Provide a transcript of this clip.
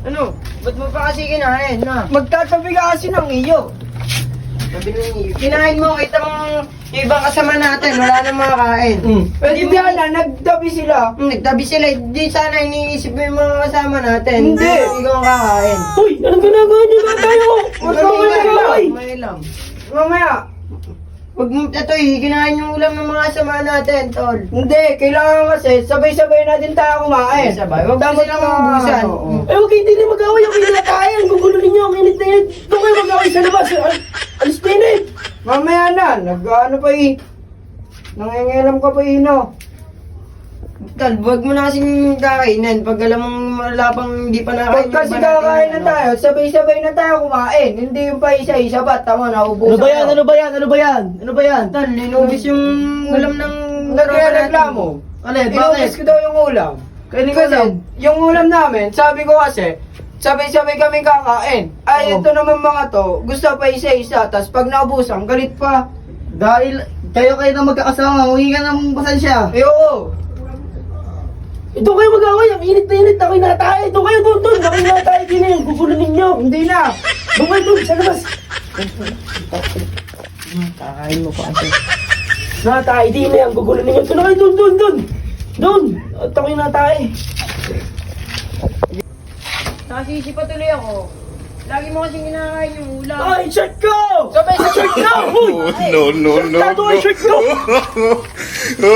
Ano? Ba't mo pa kasi kinain na? Magtatabi ka kasi ng iyo. Sabi nung kinain mo, kita mong yung ibang kasama natin, wala nang makakain. Pwede ba na, nagtabi sila. Nagtabi sila, di sana iniisip mo yung mga kasama natin. Hindi. Ikaw ang kakain. Uy, anong ginagawa niyo ba tayo? May lang. Mamaya. Huwag mo, Tatoy, kinain yung ulam ng mga kasama natin, tol. Hindi, kailangan kasi sabay-sabay na din tayo kumain. Sabay, huwag mo Dapat silang mabusan. oo. Eh, huwag kayo din na mag-away. Ang init na tayo. Ang gugulo ninyo. Ang init na init. Doon kayo mag-away sa labas. Alis na init. Mamaya na, nag-ano pa nangingilam ka pa no. Tol, huwag mo na kasing kakainin. Pag alam mong wala pang hindi pa nakain. Pag kasi iba natin, kakain na ano. tayo, sabay-sabay na tayo kumain. Hindi yung pa isa-isa ba? Tama, naubusan Ano ba yan? Ano ba yan? Ano ba yan? Ano ba yan? Tol, linubis yung ulam ng Nagreklamo. Alin? Inubos ko daw yung ulam. Kainin ko Kasi, lang. yung ulam namin, sabi ko kasi, sabay-sabay kami kakain. Ay, Oo. ito naman mga to, gusto pa isa-isa, tas pag naubusan, galit pa. Dahil kayo na magkakasama, huwag ka ng pasensya. Eh, oo. Ito kayo mag-away. Ang init na init. Ako'y natay. Ito kayo doon. Ako'y natay. Hindi na yung gugulo ninyo. Hindi na. Doon kayo doon. Sa labas. Kakain mo pa kasi. Natay. Hindi na yung gugulo ninyo. Doon kayo doon. Doon. At ako'y natay. Nakasisi pa tuloy ako. Lagi mo kasing kinakain yung ulam. Ay, shirt ko! Sabay sa Shirt ko! Uy! No, no, no, Tato ang shirt ko! no.